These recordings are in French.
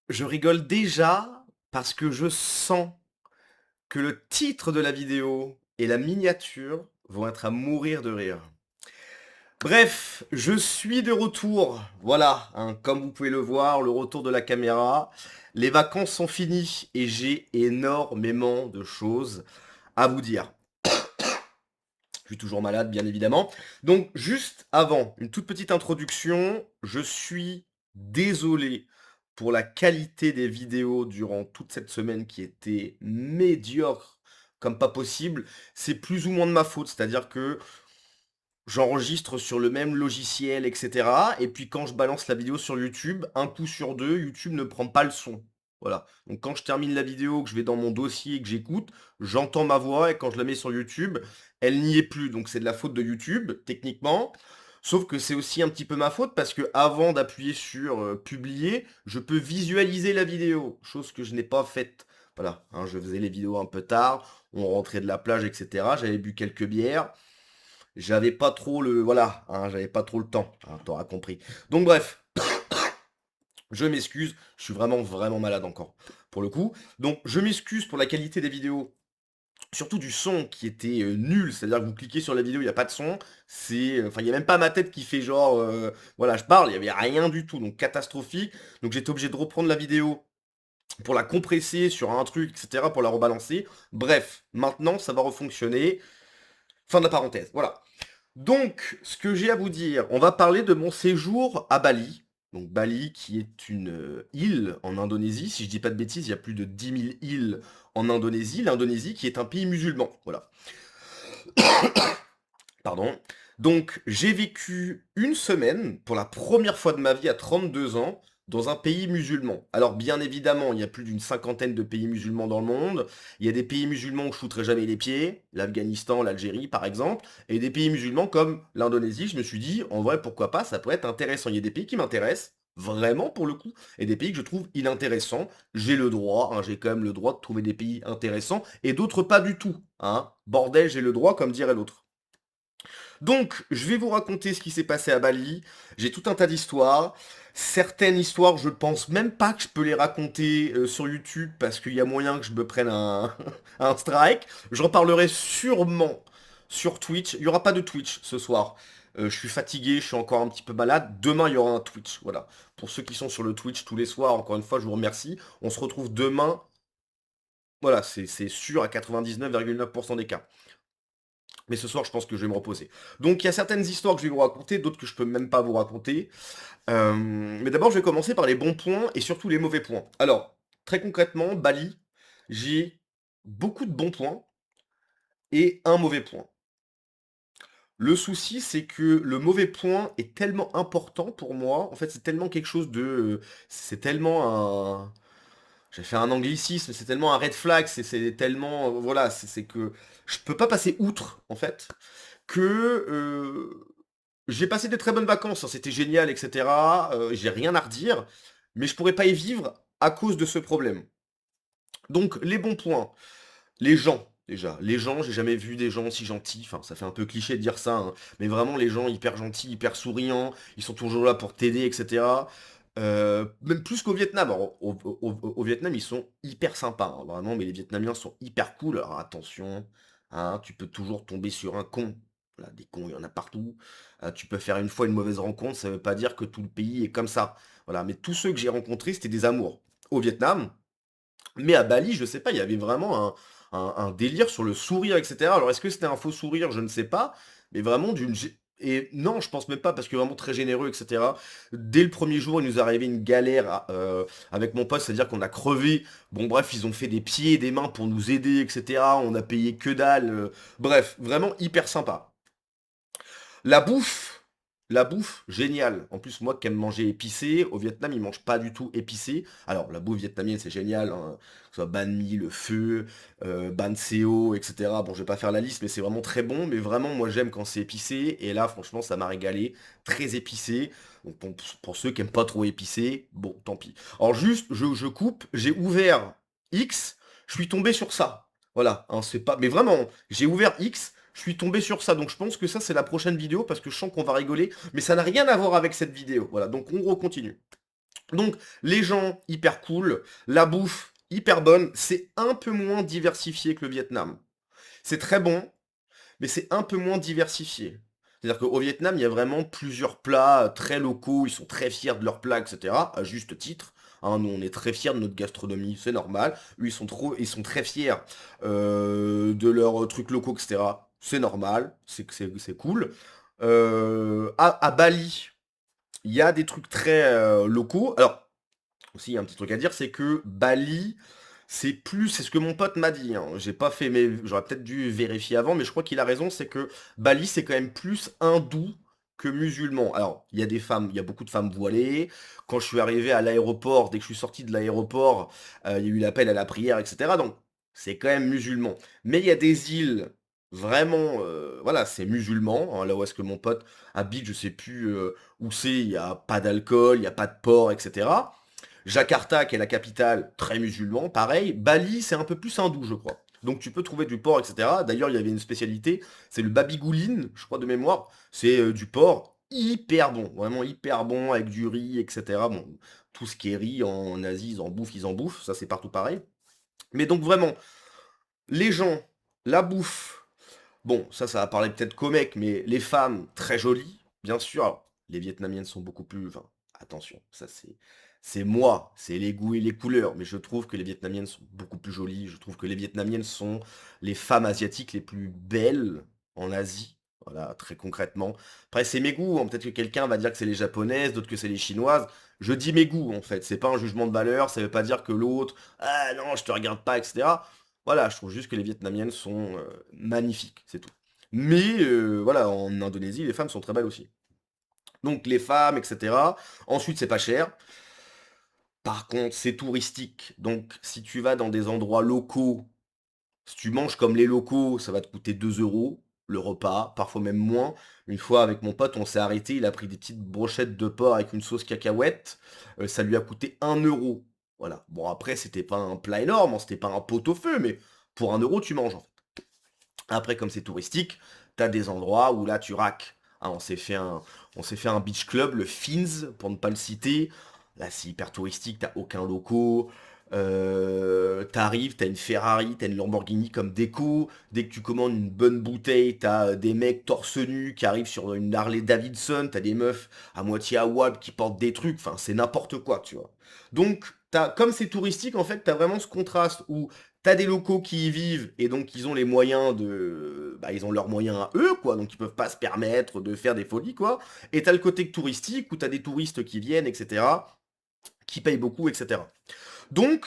Je rigole déjà parce que je sens que le titre de la vidéo et la miniature vont être à mourir de rire. Bref, je suis de retour. Voilà, hein, comme vous pouvez le voir, le retour de la caméra. Les vacances sont finies et j'ai énormément de choses à vous dire. Je suis toujours malade, bien évidemment. Donc, juste avant, une toute petite introduction. Je suis désolé pour la qualité des vidéos durant toute cette semaine qui était médiocre comme pas possible. C'est plus ou moins de ma faute, c'est-à-dire que j'enregistre sur le même logiciel, et cetera, et puis quand je balance la vidéo sur YouTube, un coup sur deux, YouTube ne prend pas le son. Voilà. Donc quand je termine la vidéo, que je vais dans mon dossier et que j'écoute, j'entends ma voix et quand je la mets sur YouTube, elle n'y est plus. Donc c'est de la faute de YouTube, techniquement. Sauf que c'est aussi un petit peu ma faute parce que avant d'appuyer sur publier, je peux visualiser la vidéo, chose que je n'ai pas faite. Voilà, hein, je faisais les vidéos un peu tard, on rentrait de la plage, etc. J'avais bu quelques bières. J'avais pas trop le voilà, hein, j'avais pas trop le temps, hein, tu compris. Donc bref, je m'excuse, je suis vraiment, vraiment malade encore, pour le coup. Donc je m'excuse pour la qualité des vidéos, surtout du son qui était, nul. C'est-à-dire que vous cliquez sur la vidéo, il y a pas de son, c'est, enfin, il y a même pas ma tête qui fait genre, voilà, je parle, il y avait rien du tout, donc catastrophique. Donc j'étais obligé de reprendre la vidéo pour la compresser sur un truc, et cetera, pour la rebalancer. Bref, maintenant ça va refonctionner. Fin de la parenthèse, voilà. Donc, ce que j'ai à vous dire, on va parler de mon séjour à Bali. Donc Bali, qui est une île en Indonésie. Si je dis pas de bêtises, il y a plus de 10 000 îles en Indonésie. L'Indonésie qui est un pays musulman. Voilà. Pardon. Donc, j'ai vécu une semaine, pour la première fois de ma vie à 32 ans, dans un pays musulman. Alors, bien évidemment, il y a plus d'une cinquantaine de pays musulmans dans le monde. Il y a des pays musulmans où je foutrais jamais les pieds, l'Afghanistan, l'Algérie, par exemple, et des pays musulmans comme l'Indonésie. Je me suis dit, en vrai, pourquoi pas, ça pourrait être intéressant. Il y a des pays qui m'intéressent, vraiment pour le coup, et des pays que je trouve inintéressants. J'ai le droit, hein, j'ai quand même le droit de trouver des pays intéressants, et d'autres pas du tout. Hein. Bordel, j'ai le droit, comme dirait l'autre. Donc, je vais vous raconter ce qui s'est passé à Bali. J'ai tout un tas d'histoires. Certaines histoires, je pense même pas que je peux les raconter sur YouTube parce qu'il y a moyen que je me prenne un, un strike. J'en parlerai sûrement sur Twitch. Il n'y aura pas de Twitch ce soir. Je suis fatigué, je suis encore un petit peu malade. Demain, il y aura un Twitch. Voilà. Pour ceux qui sont sur le Twitch tous les soirs, encore une fois, je vous remercie. On se retrouve demain. Voilà, c'est sûr à 99,9% des cas. Mais ce soir, je pense que je vais me reposer. Donc, il y a certaines histoires que je vais vous raconter, d'autres que je peux même pas vous raconter. Mais d'abord, je vais commencer par les bons points et surtout les mauvais points. Alors, très concrètement, Bali, j'ai beaucoup de bons points et un mauvais point. Le souci, c'est que le mauvais point est tellement important pour moi. En fait, c'est tellement quelque chose de... C'est tellement un... J'ai fait un anglicisme, c'est tellement un red flag, c'est tellement... Voilà, c'est que je peux pas passer outre, en fait, que j'ai passé des très bonnes vacances, hein, c'était génial, etc. J'ai rien à redire, mais je pourrais pas y vivre à cause de ce problème. Donc les bons points, les gens, déjà. Les gens, j'ai jamais vu des gens si gentils, enfin ça fait un peu cliché de dire ça, hein, mais vraiment les gens hyper gentils, hyper souriants, ils sont toujours là pour t'aider, etc. Même plus qu'au Vietnam. Alors, au Vietnam, ils sont hyper sympas, hein, vraiment, mais les Vietnamiens sont hyper cool. Alors attention, hein, tu peux toujours tomber sur un con. Voilà, des cons, il y en a partout. Tu peux faire une fois une mauvaise rencontre, ça veut pas dire que tout le pays est comme ça. Voilà, mais tous ceux que j'ai rencontrés, c'était des amours. Au Vietnam, mais à Bali, je sais pas, il y avait vraiment un délire sur le sourire, et cetera. Alors est-ce que c'était un faux sourire? Je ne sais pas, mais vraiment et non, je pense même pas, parce que vraiment très généreux, et cetera. Dès le premier jour, il nous est arrivé une galère avec mon pote, c'est-à-dire qu'on a crevé. Bon bref, ils ont fait des pieds et des mains pour nous aider, et cetera. On a payé que dalle. Bref, vraiment hyper sympa. La bouffe, la bouffe, génial. En plus, moi qui aime manger épicé, au Vietnam, ils mangent pas du tout épicé. Alors, la bouffe vietnamienne, c'est génial, hein, que ce soit banh mi, le feu, ban seo, etc. Bon, je vais pas faire la liste, mais c'est vraiment très bon. Mais vraiment, moi, j'aime quand c'est épicé. Et là, franchement, ça m'a régalé. Très épicé. Donc, pour ceux qui aiment pas trop épicé, bon, tant pis. Alors, juste, je coupe, j'ai ouvert X, je suis tombé sur ça. Voilà, hein, c'est pas... Mais vraiment, j'ai ouvert X, je suis tombé sur ça, donc je pense que ça c'est la prochaine vidéo parce que je sens qu'on va rigoler, mais ça n'a rien à voir avec cette vidéo. Voilà, donc on continue. Donc, les gens, hyper cool, la bouffe, hyper bonne, c'est un peu moins diversifié que le Vietnam. C'est très bon, mais c'est un peu moins diversifié. C'est-à-dire qu'au Vietnam, il y a vraiment plusieurs plats très locaux, ils sont très fiers de leurs plats, etc., à juste titre. Hein, nous, on est très fiers de notre gastronomie, c'est normal. Eux, ils sont très fiers de leurs trucs locaux, etc. C'est normal, c'est cool. À Bali, il y a des trucs très locaux. Alors, aussi, il y a un petit truc à dire, c'est que Bali, c'est ce que mon pote m'a dit, hein. J'ai pas fait, mais j'aurais peut-être dû vérifier avant, mais je crois qu'il a raison, c'est que Bali, c'est quand même plus hindou que musulman. Alors, il y a des femmes, il y a beaucoup de femmes voilées. Quand je suis arrivé à l'aéroport, dès que je suis sorti de l'aéroport, il y a eu l'appel à la prière, etc. Donc, c'est quand même musulman. Mais il y a des îles vraiment, voilà, c'est musulman, hein. Là où est-ce que mon pote habite, je sais plus où c'est, il n'y a pas d'alcool, il n'y a pas de porc, etc. Jakarta, qui est la capitale, très musulman, pareil. Bali, c'est un peu plus hindou, je crois. Donc tu peux trouver du porc, etc. D'ailleurs, il y avait une spécialité, c'est le babigoulin, je crois de mémoire. C'est du porc hyper bon, vraiment hyper bon, avec du riz, etc. Bon, tout ce qui est riz en Asie, ils en bouffent, ça c'est partout pareil. Mais donc vraiment, les gens, la bouffe, bon, ça va parler peut-être qu'aux mecs, mais les femmes, très jolies, bien sûr. Alors, les Vietnamiennes sont beaucoup plus... Enfin, attention, ça c'est moi, c'est les goûts et les couleurs, mais je trouve que les Vietnamiennes sont beaucoup plus jolies. Je trouve que les Vietnamiennes sont les femmes asiatiques les plus belles en Asie. Voilà, très concrètement. Après, c'est mes goûts, hein. Peut-être que quelqu'un va dire que c'est les japonaises, d'autres que c'est les chinoises. Je dis mes goûts, en fait. C'est pas un jugement de valeur, ça veut pas dire que l'autre, ah non, je te regarde pas, etc. Voilà, je trouve juste que les Vietnamiennes sont magnifiques, c'est tout. Mais voilà, en Indonésie, les femmes sont très belles aussi. Donc les femmes, etc. Ensuite, c'est pas cher. Par contre, c'est touristique. Donc si tu vas dans des endroits locaux, si tu manges comme les locaux, ça va te coûter 2 euros le repas, parfois même moins. Une fois avec mon pote, on s'est arrêté, il a pris des petites brochettes de porc avec une sauce cacahuète. Ça lui a coûté 1 euro. Voilà. Bon, après, c'était pas un plat énorme, hein, c'était pas un pot-au-feu, mais pour 1 euro, tu manges, en fait. Après, comme c'est touristique, t'as des endroits où là, tu raques. Hein, on s'est fait un beach club, le Fins, pour ne pas le citer. Là, c'est hyper touristique, t'as aucun locaux. T'arrives, t'as une Ferrari, t'as une Lamborghini comme déco. Dès que tu commandes une bonne bouteille, t'as des mecs torse nu qui arrivent sur une Harley Davidson. T'as des meufs à moitié à wab qui portent des trucs. Enfin, c'est n'importe quoi, tu vois. Donc, comme c'est touristique, en fait, t'as vraiment ce contraste où t'as des locaux qui y vivent et donc ils ont les moyens de... Bah, ils ont leurs moyens à eux, quoi, donc ils peuvent pas se permettre de faire des folies, quoi. Et t'as le côté touristique où t'as des touristes qui viennent, etc., qui payent beaucoup, etc. Donc,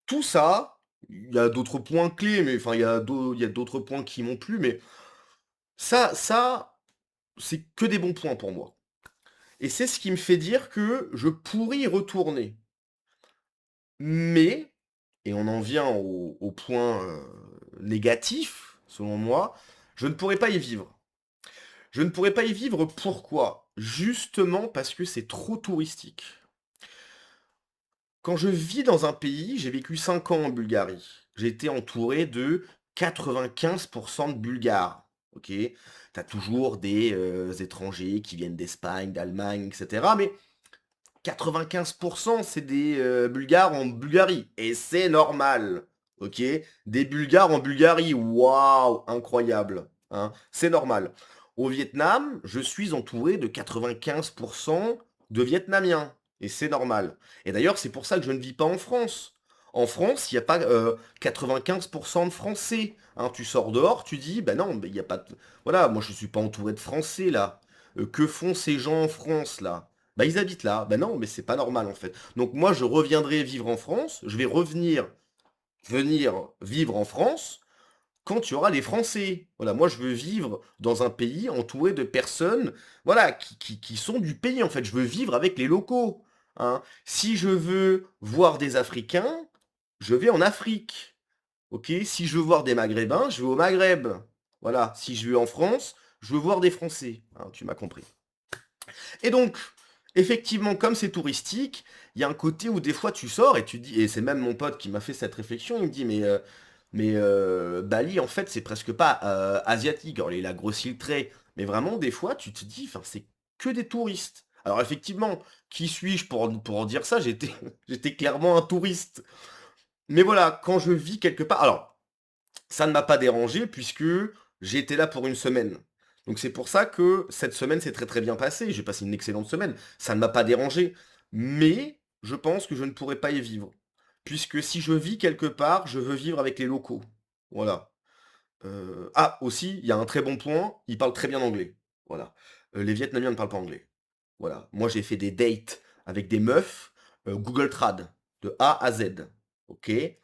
tout ça, il y a d'autres points clés, mais enfin, il y a d'autres points qui m'ont plu, mais ça, c'est que des bons points pour moi. Et c'est ce qui me fait dire que je pourrais y retourner. Mais, et on en vient au point négatif, selon moi, je ne pourrais pas y vivre. Je ne pourrais pas y vivre pourquoi? Justement parce que c'est trop touristique. Quand je vis dans un pays, j'ai vécu 5 ans en Bulgarie. J'ai été entouré de 95% de Bulgares. Ok? T'as toujours des étrangers qui viennent d'Espagne, d'Allemagne, etc. Mais 95% c'est des Bulgares en Bulgarie. Et c'est normal. Ok? Des Bulgares en Bulgarie. Waouh! Incroyable. Hein? C'est normal. Au Vietnam, je suis entouré de 95% de Vietnamiens. Et c'est normal. Et d'ailleurs, c'est pour ça que je ne vis pas en France. En France, il n'y a pas 95% de Français. Hein, tu sors dehors, tu dis, bah non, il n'y a pas de... Voilà, moi je ne suis pas entouré de Français là. Que font ces gens en France là? Bah ils habitent là. Bah non, mais c'est pas normal en fait. Donc moi je reviendrai vivre en France, je vais venir vivre en France quand il y aura les Français. Voilà, moi je veux vivre dans un pays entouré de personnes, voilà, qui sont du pays en fait. Je veux vivre avec les locaux. Hein. Si je veux voir des Africains, je vais en Afrique. Ok? Si je veux voir des Maghrébins, je vais au Maghreb. Voilà. Si je vais en France, je veux voir des Français. Hein, tu m'as compris. Et donc, effectivement, comme c'est touristique, il y a un côté où des fois tu sors et tu dis, et c'est même mon pote qui m'a fait cette réflexion, il me dit, mais Bali, en fait, c'est presque pas asiatique. Alors, il a grossi le trait, mais vraiment, des fois, tu te dis, enfin, c'est que des touristes. Alors effectivement, qui suis-je pour dire ça? J'étais j'étais clairement un touriste. Mais voilà, quand je vis quelque part alors, ça ne m'a pas dérangé puisque j'ai été là pour une semaine. Donc c'est pour ça que cette semaine s'est très, très bien passée. J'ai passé une excellente semaine. Ça ne m'a pas dérangé. Mais je pense que je ne pourrais pas y vivre. Puisque si je vis quelque part, je veux vivre avec les locaux. Voilà. Ah aussi, il y a un très bon point, ils parlent très bien anglais. Voilà. Les Vietnamiens ne parlent pas anglais. Voilà. Moi, j'ai fait des dates avec des meufs, Google Trad, de A à Z. OK? Elles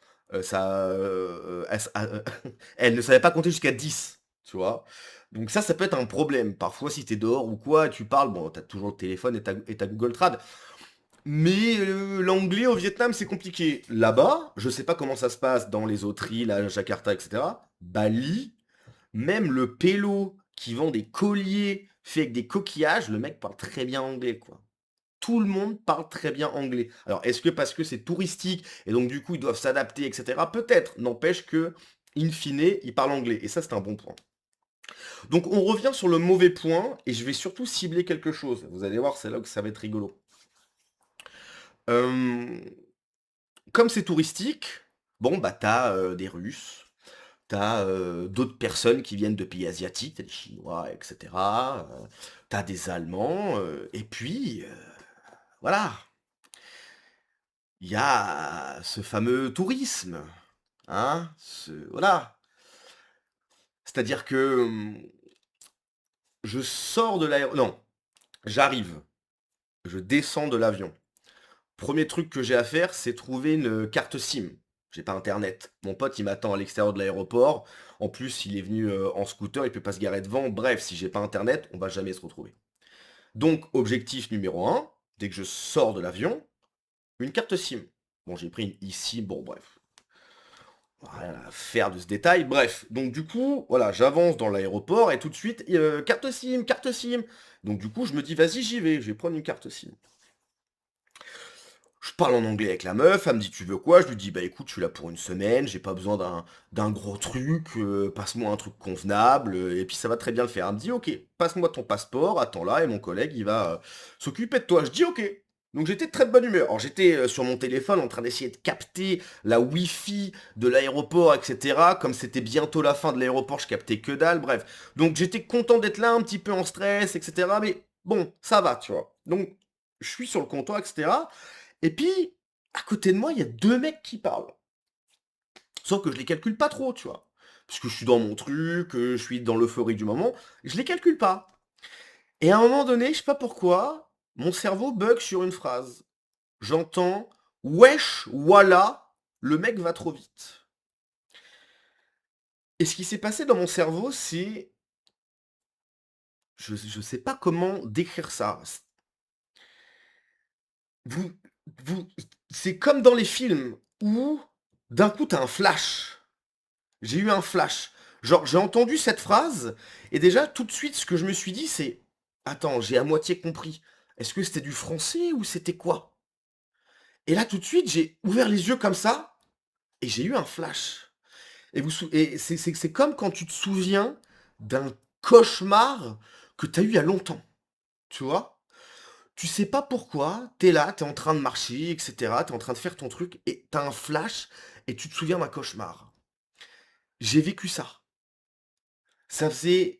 ne savaient pas compter jusqu'à 10, tu vois? Donc ça peut être un problème. Parfois, si t'es dehors ou quoi, tu parles, bon, t'as toujours le téléphone et ta Google Trad. Mais l'anglais au Vietnam, c'est compliqué. Là-bas, je sais pas comment ça se passe dans les autres îles, à Jakarta, etc. Bali, même le pélo qui vend des colliers faits avec des coquillages, le mec parle très bien anglais, quoi. Tout le monde parle très bien anglais. Alors, est-ce que parce que c'est touristique et donc du coup ils doivent s'adapter, etc. Peut-être. N'empêche que, in fine, ils parlent anglais. Et ça, c'est un bon point. Donc, on revient sur le mauvais point et je vais surtout cibler quelque chose. Vous allez voir, c'est là que ça va être rigolo. Euh, Comme c'est touristique, bon, bah, t'as des Russes, t'as d'autres personnes qui viennent de pays asiatiques, t'as des Chinois, etc. Tu des Allemands, et puis, voilà, il y a ce fameux tourisme, hein, voilà. C'est-à-dire que je sors de l'aéroport, non, j'arrive, je descends de l'avion. Premier truc que j'ai à faire, c'est trouver une carte SIM. J'ai pas internet. Mon pote, il m'attend à l'extérieur de l'aéroport. En plus, il est venu en scooter, il peut pas se garer devant. Bref, si j'ai pas internet, on va jamais se retrouver. Donc, objectif numéro un, dès que je sors de l'avion, une carte SIM. Bon, j'ai pris une eSIM, bon, bref. Rien à faire de ce détail. Bref, donc du coup, voilà, j'avance dans l'aéroport et tout de suite, carte SIM, carte SIM. Donc du coup, je me dis, vas-y, j'y vais, je vais prendre une carte SIM. Je parle en anglais avec la meuf, elle me dit tu veux quoi? Je lui dis bah écoute, je suis là pour une semaine, j'ai pas besoin d'un gros truc, passe-moi un truc convenable, et puis ça va très bien le faire. Elle me dit ok, passe-moi ton passeport, attends là, et mon collègue il va s'occuper de toi. Je dis ok. Donc j'étais de très de bonne humeur. Alors j'étais sur mon téléphone en train d'essayer de capter la Wi-Fi de l'aéroport, etc. Comme c'était bientôt la fin de l'aéroport, je captais que dalle, bref. Donc j'étais content d'être là, un petit peu en stress, etc. Mais bon, ça va, tu vois. Donc je suis sur le comptoir, etc. Et puis, à côté de moi, il y a deux mecs qui parlent. Sauf que je les calcule pas trop, tu vois. Parce que je suis dans mon truc, je suis dans l'euphorie du moment, je les calcule pas. Et à un moment donné, je sais pas pourquoi, mon cerveau bug sur une phrase. J'entends wesh, voilà, le mec va trop vite. Et ce qui s'est passé dans mon cerveau, c'est. Je sais pas comment décrire ça. Vous, vous, c'est comme dans les films où d'un coup t'as un flash. J'ai eu un flash. Genre, j'ai entendu cette phrase, et déjà, tout de suite, ce que je me suis dit, c'est: attends, j'ai à moitié compris. Est-ce que c'était du français ou c'était quoi? Et là, tout de suite, j'ai ouvert les yeux comme ça, et j'ai eu un flash. Et c'est comme quand tu te souviens d'un cauchemar que t'as eu il y a longtemps. Tu vois? Tu sais pas pourquoi, t'es là, t'es en train de marcher, etc. T'es en train de faire ton truc, et t'as un flash, et tu te souviens d'un cauchemar. J'ai vécu ça. Ça fait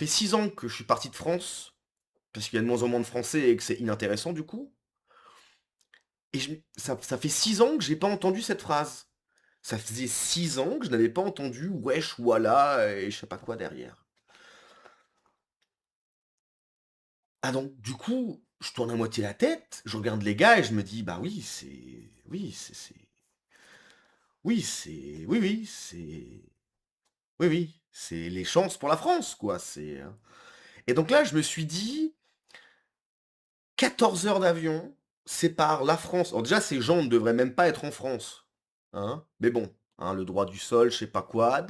6 ans que je suis parti de France, parce qu'il y a de moins en moins de Français et que c'est inintéressant du coup. Et ça fait 6 ans que j'ai pas entendu cette phrase. Ça faisait 6 ans que je n'avais pas entendu wesh, voilà, et je sais pas quoi derrière. Ah donc, du coup, je tourne à moitié la tête, je regarde les gars et je me dis, bah oui, c'est. Oui, c'est. Oui, c'est. Oui, oui, c'est. Oui, oui, c'est les chances pour la France, quoi. Et donc là, je me suis dit, 14 heures d'avion séparent la France. Alors déjà, ces gens ne devraient même pas être en France. Hein, mais bon, hein, le droit du sol, je sais pas quoi,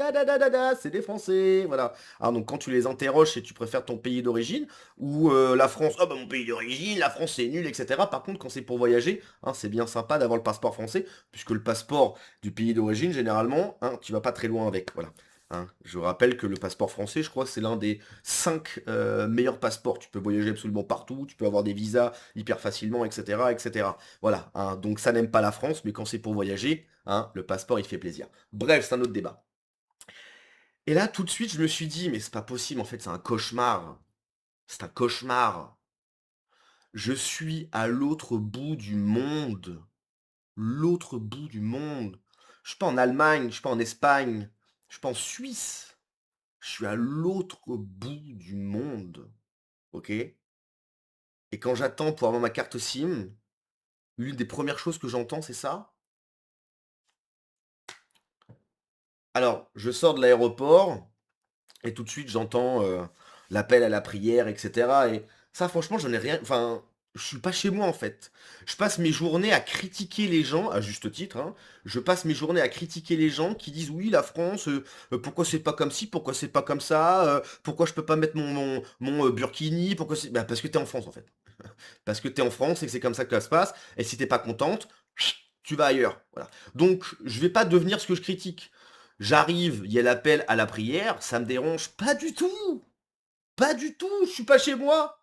c'est des Français, voilà. Alors donc quand tu les interroges si tu préfères ton pays d'origine, ou la France, oh bah mon pays d'origine, la France c'est nul, etc. Par contre, quand c'est pour voyager, hein, c'est bien sympa d'avoir le passeport français, puisque le passeport du pays d'origine, généralement, hein, tu vas pas très loin avec, voilà. hein. Je rappelle que le passeport français, je crois, c'est l'un des 5 meilleurs passeports. Tu peux voyager absolument partout, tu peux avoir des visas hyper facilement, et cetera, et cetera. Voilà, hein, donc ça n'aime pas la France, mais quand c'est pour voyager, hein, le passeport, il fait plaisir. Bref, c'est un autre débat. Et là, tout de suite, je me suis dit: «Mais c'est pas possible, en fait, c'est un cauchemar. C'est un cauchemar. Je suis à l'autre bout du monde, l'autre bout du monde. Je suis pas en Allemagne, je suis pas en Espagne, je suis pas en Suisse. Je suis à l'autre bout du monde, OK? Et quand j'attends pour avoir ma carte SIM, l'une des premières choses que j'entends, c'est ça. Alors, je sors de l'aéroport et tout de suite, j'entends, l'appel à la prière et cetera et ça, franchement, j'en ai rien enfin, je suis pas chez moi, en fait. Je passe mes journées à critiquer les gens, à juste titre, hein. Je passe mes journées à critiquer les gens qui disent: «Oui, la France, pourquoi c'est pas comme ci? Pourquoi c'est pas comme ça? Pourquoi je peux pas mettre mon burkini? Pourquoi c'est» bah, parce que tu es en France, en fait. Parce que tu es en France et que c'est comme ça que ça se passe et si tu es pas contente, tu vas ailleurs, voilà. Donc je vais pas devenir ce que je critique. J'arrive, il y a l'appel à la prière, ça me dérange pas du tout! Pas du tout, je suis pas chez moi.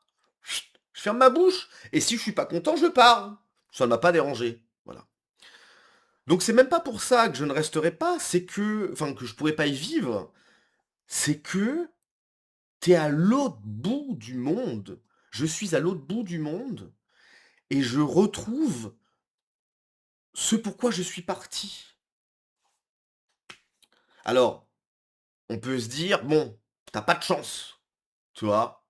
Je ferme ma bouche et si je suis pas content, je pars. Ça ne m'a pas dérangé, voilà. Donc c'est même pas pour ça que je ne resterai pas, c'est que enfin que je pourrais pas y vivre, c'est que tu es à l'autre bout du monde. Je suis à l'autre bout du monde et je retrouve ce pourquoi je suis parti. Alors, on peut se dire: «Bon, tu pas de chance», tu vois?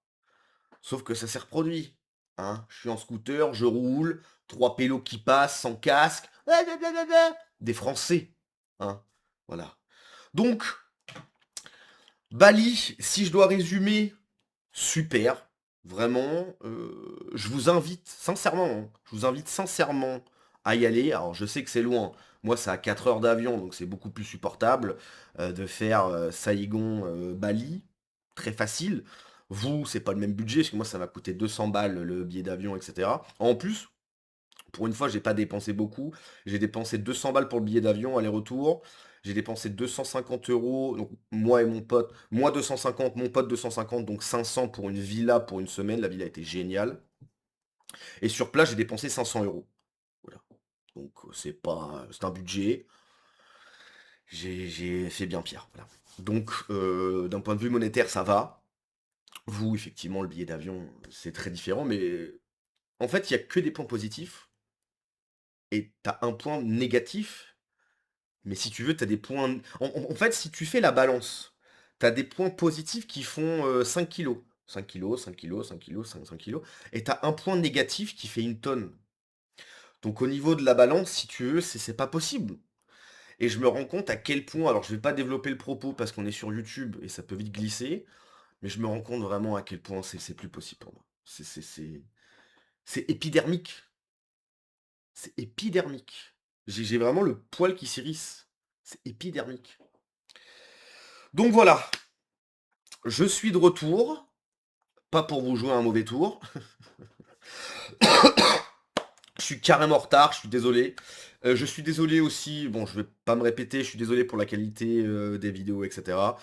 Sauf que ça s'est reproduit, hein. Je suis en scooter, je roule, 3 pélos qui passent sans casque, des Français, hein, voilà. Donc, Bali, si je dois résumer, super, vraiment, je vous invite sincèrement, hein, je vous invite sincèrement à y aller. Alors je sais que c'est loin, moi c'est à 4 heures d'avion, donc c'est beaucoup plus supportable, de faire, Saïgon, Bali, très facile. Vous, c'est pas le même budget, parce que moi ça m'a coûté 200 balles le billet d'avion et cetera. En plus, pour une fois, j'ai pas dépensé beaucoup. J'ai dépensé 200 balles pour le billet d'avion aller-retour. J'ai dépensé 250 euros, donc moi et mon pote. Moi 250, mon pote 250, donc 500 pour une villa pour une semaine. La villa était géniale. Et sur place, j'ai dépensé 500 euros. Voilà. Donc c'est pas, c'est un budget. J'ai fait bien pire. Voilà. Donc d'un point de vue monétaire, ça va. Vous, effectivement, le billet d'avion, c'est très différent, mais en fait, il y a que des points positifs et t'as un point négatif. Mais si tu veux, tu as des points en fait, si tu fais la balance, tu as des points positifs qui font, 5 kilogrammes. 5 kilogrammes, 5 kilogrammes, 5 kilogrammes, 5 kilogrammes et tu as un point négatif qui fait 1 tonne. Donc au niveau de la balance, si tu veux, c'est pas possible et je me rends compte à quel point alors je vais pas développer le propos parce qu'on est sur YouTube et ça peut vite glisser, mais je me rends compte vraiment à quel point c'est plus possible pour moi. C'est épidermique, c'est épidermique. J'ai vraiment le poil qui s'hérisse. C'est épidermique. Donc voilà, je suis de retour, pas pour vous jouer un mauvais tour. Je suis carrément en retard, je suis désolé. Je suis désolé aussi, bon, je vais pas me répéter, je suis désolé pour la qualité, des vidéos, et cetera.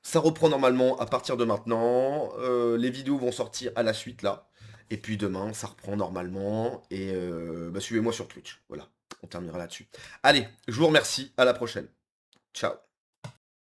Ça reprend normalement à partir de maintenant. Les vidéos vont sortir à la suite là. Et puis demain, ça reprend normalement. Et bah, suivez-moi sur Twitch. Voilà, on terminera là-dessus. Allez, je vous remercie, à la prochaine. Ciao.